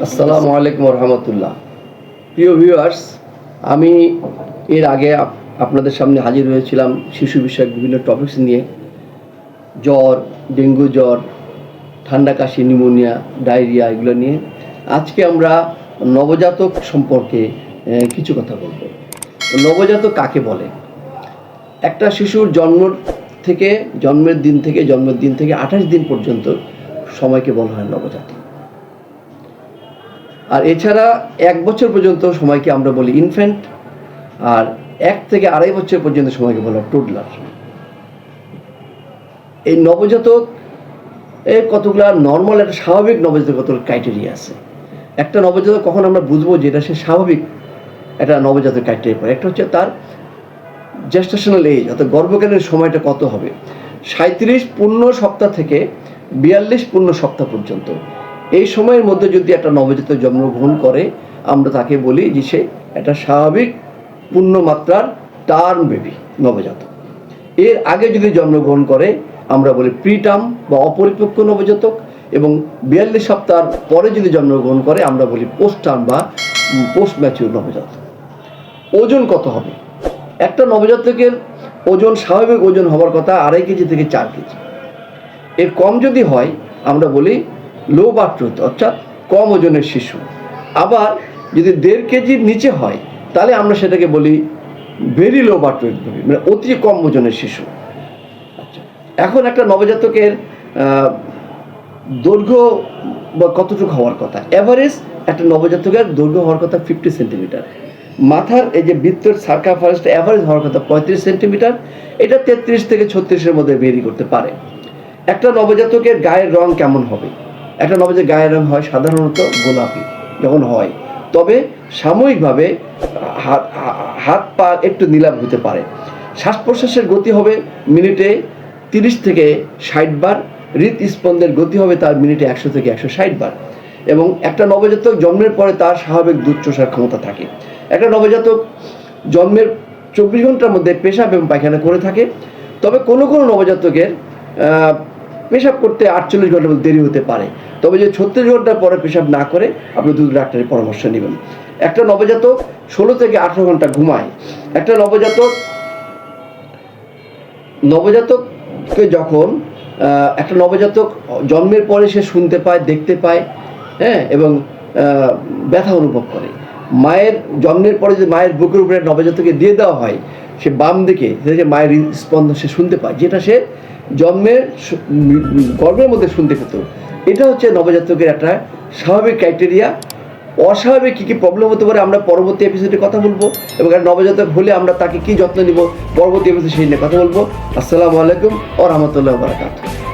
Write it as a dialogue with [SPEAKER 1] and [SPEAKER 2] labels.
[SPEAKER 1] আসসালামু আলাইকুম রহমতুল্লাহ। প্রিয় ভিউয়ার্স, আমি এর আগে আপনাদের সামনে হাজির হয়েছিলাম শিশু বিষয়ক বিভিন্ন টপিকস নিয়ে। জ্বর, ডেঙ্গু জ্বর, ঠান্ডা কাশি, নিউমোনিয়া, ডায়রিয়া, এগুলো নিয়ে। আজকে আমরা নবজাতক সম্পর্কে কিছু কথা বলব। নবজাতক কাকে বলে? একটা শিশুর জন্মের দিন থেকে 28 দিন পর্যন্ত সময়কে বলা হয় নবজাতক। আর এছাড়া 1 বছর পর্যন্ত সময়কে আমরা বলি ইনফ্যান্ট, আর 1 থেকে 2.5 বছর পর্যন্ত সময়কে বলা হয় টোডলার। এই নবজাতক এর কতগুলা নর্মাল, একটা স্বাভাবিক নবজাতক কতগুলো ক্রাইটেরিয়া আছে। একটা নবজাতক কখন আমরা বুঝবো যে এটা সে স্বাভাবিক একটা নবজাতক ক্রাইটেরিয়া পড়ে? একটা হচ্ছে তার জেস্টেশনাল এজ, অর্থাৎ গর্ভকালীন সময়টা কত হবে। 37 পূর্ণ সপ্তাহ থেকে 42 পূর্ণ সপ্তাহ পর্যন্ত এই সময়ের মধ্যে যদি একটা নবজাতক জন্মগ্রহণ করে, আমরা তাকে বলি যে সে একটা স্বাভাবিক পূর্ণমাত্রার টার্ম বেবি নবজাতক। এর আগে যদি জন্মগ্রহণ করে আমরা বলি প্রিটার্ম বা অপরিপক্ক নবজাতক, এবং 42 সপ্তাহ পরে যদি জন্মগ্রহণ করে আমরা বলি পোস্ট টার্ম বা পোস্ট ম্যাচিউর নবজাতক। ওজন কত হবে? একটা নবজাতকের ওজন, স্বাভাবিক ওজন হওয়ার কথা 2.5 কেজি থেকে 4 কেজি। এর কম যদি হয় আমরা বলি লো বার্থ ওয়েট, অর্থাৎ কম ওজনের শিশু। আবার যদি 1.5 কেজির নিচে হয় তাহলে আমরা সেটাকে বলি very low birth weight baby, মানে অতি কম ওজনের শিশু। আচ্ছা, এখন একটা নবজাতকের দৈর্ঘ্য বা কতটুকু হওয়ার কথা? এভারেজ একটা নবজাতকের দৈর্ঘ্য হওয়ার কথা 50 সেন্টিমিটার। মাথার এই যে বৃত্তের সার্কামফারেন্সটা এভারেজ হওয়ার কথা 35 সেন্টিমিটার। এটা 33 থেকে 36-এর মধ্যে ভেরি করতে পারে। একটা নবজাতকের গায়ের রং কেমন হবে? একটা নবজাতকের গায়ের রং হয় সাধারণত গোলাপি যখন হয়, তবে সাময়িকভাবে হাত পা একটু নীলাভ হতে পারে। শ্বাস প্রশ্বাসের গতি হবে মিনিটে 30 থেকে 60 বার। হৃদস্পন্দের গতি হবে তার মিনিটে 100 থেকে 160 বার। এবং একটা নবজাতক জন্মের পরে তার স্বাভাবিক দুধ চোষার ক্ষমতা থাকে। একটা নবজাতক জন্মের 24 ঘন্টার মধ্যে পেশাব এবং পায়খানা করে থাকে, তবে কোনো কোনো নবজাতকের পেশাব করতে 48 ঘন্টার মধ্যে দেরি হতে পারে। তবে যে 36 ঘন্টার পরে পেশাব না করে আপনি দুধ ডাক্তারের পরামর্শ নেবেন। একটা নবজাতক 16 থেকে 18 ঘন্টা ঘুমায়। একটা নবজাতককে যখন একটা নবজাতক জন্মের পরে সে শুনতে পায়, দেখতে পায়, হ্যাঁ, এবং ব্যথা অনুভব করে। মায়ের জন্মের পরে যদি মায়ের বুকের উপরে নবজাতককে দিয়ে দেওয়া হয়, সে বাম দিকে মায়ের স্পন্দন সে শুনতে পায়, যেটা সে জন্মের গর্ভের মধ্যে শুনতে পেত। এটা হচ্ছে নবজাতকের একটা স্বাভাবিক ক্রাইটেরিয়া। অস্বাভাবিক কী কী প্রবলেম হতে পারে আমরা পরবর্তী এপিসোডে কথা বলবো, এবং একটা নবজাতক হলে আমরা তাকে কী যত্ন নিব পরবর্তী এপিসোডে সেই নিয়ে কথা বলবো। আসসালামু আলাইকুম ওয়া রাহমাতুল্লাহি ওয়া বারাকাতুহু।